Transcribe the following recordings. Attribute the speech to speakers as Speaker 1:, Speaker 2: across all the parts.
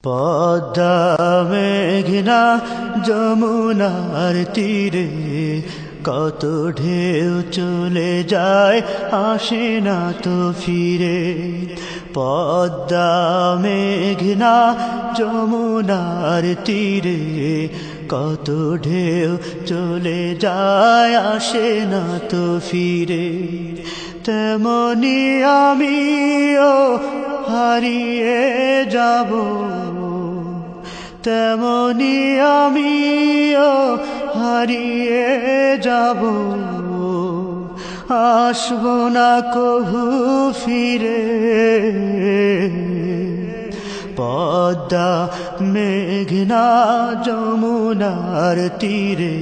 Speaker 1: পদ্মা মেঘনা যমুনার তীরে কত ঢেউ চলে যায় আসে না তো ফিরে। পদ্মা মেঘনা যমুনার তীরে কত ঢেউ চলে যায় আসে না তো ফিরে। তেমনি আমিও হারিয়ে যাব, তেমনি আমিও হারিয়ে যাব, আসব না কভু ফিরে। পদ্মা মেঘনা যমুনার তীরে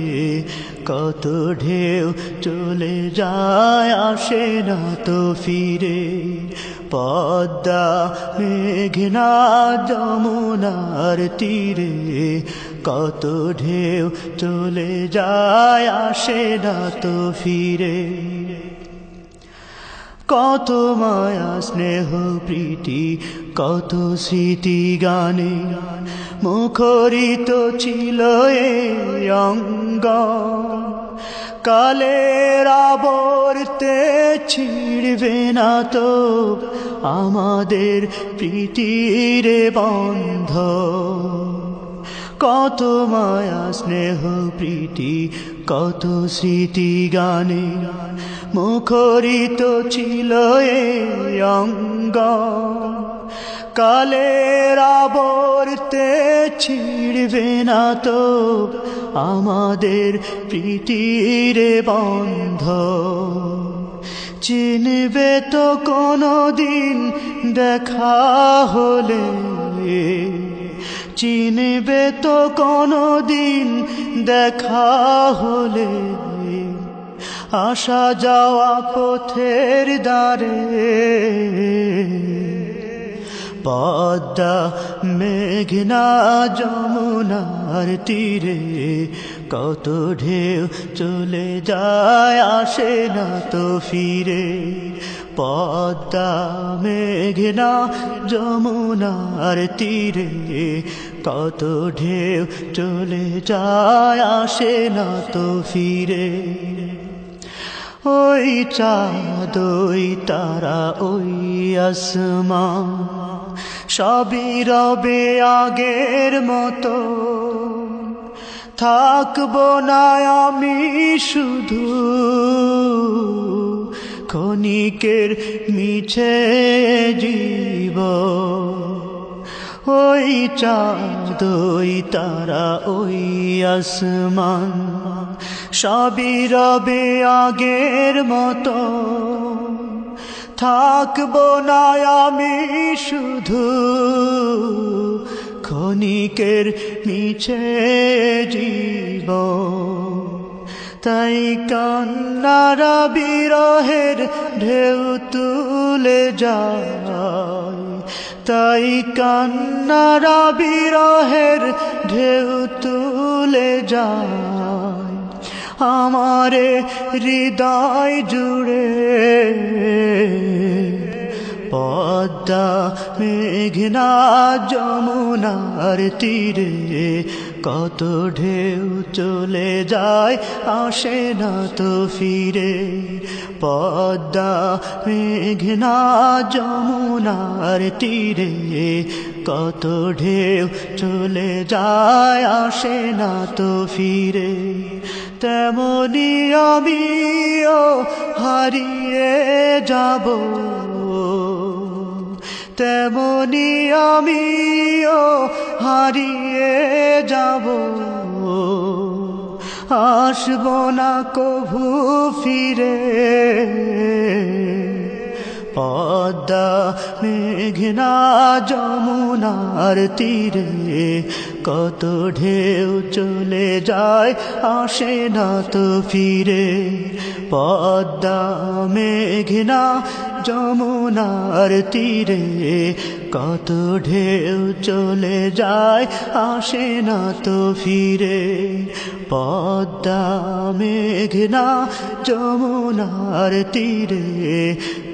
Speaker 1: কত ঢেউ চলে যায় আসে না তো ফিরে। পদ্মা মেঘনা যমুনার তীরে কত ঢেউ চলে যায় আসে না তো ফিরে। কত মায়া স্নেহ প্রীতি কত স্মৃতি গানে মুখরিত ছিল এই অঙ্গ। কালের আবর্তে ছিড়বে না তো আমাদের প্রীতির বন্ধ। কত মায়া স্নেহ প্রীতি কত স্মৃতি গানে মুখরিত ছিল এই অঙ্গ। কালের আবর্তে ছিড়বে না তো আমাদের প্রীতির বন্ধ। চিনবে তো কোনদিন দেখা হলে, চিনবে তো কোনদিন দেখা হলে, আসা যাওয়া পথের দ্বারে। পদ্মা মেঘনা যমুনার তীরে কত ঢেউ চলে যায় আসে না তো ফিরে। পদ্মা মেঘনা যমুনার তীরে কত ঢেউ চলে যায় আসে না তো ফিরে। ওই চাঁদ ওই তারা ওই আসমান সবই রবে আগের মতো। থাকবো না আমি শুধু ক্ষণিকের মিছে জীবন। ওই চাঁদ ওই তারা ওই আসমান সবই রবে আগের মতো। থাকবো না আমি শুধু ক্ষণিকের মিছে জীবন। তাই কান্নারা বিরহের ঢেউ তুলে যায়, তাই কান্নারা বিরহের ঢেউ তুলে যায় আমারে হৃদয় জুড়ে। পদ্মা মেঘনা যমুনার তীরে কত ঢেউ চলে যায় আসে না তো ফিরে। পদ্মা মেঘনা যমুনার তীরে কত ঢেউ চলে যায় আসে না তো ফিরে। তেমনি আমিও হারিয়ে যাব, তেমনি আমিও হারিয়ে যাব, আসব না কভু ফিরে। পদ্মা মেঘনা যমুনার তীরে কত ঢেউ চলে যায় আসে না তো ফিরে। পদ্মা মেঘনা যমুনার তীরে কত ঢেউ চলে যায় আসে না তো ফিরে। পদ্মা মেঘনা যমুনার তীরে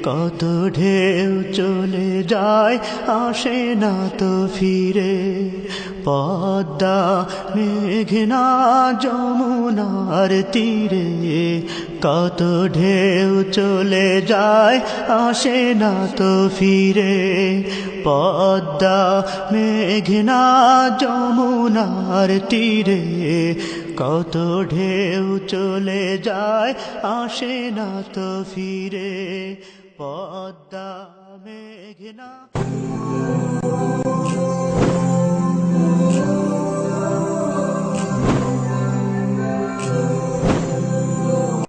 Speaker 1: কত ঢেউ চলে যায় আসে না তো ফিরে পদ্মা মেঘনা যমুনার তীরে কত ঢেউ চলে যায় আসে না তো ফিরে পদ্মা মেঘনা যমুনার তীরে কত ঢেউ চলে যায় আসে না তো ফিরে পদ্মা মেঘনা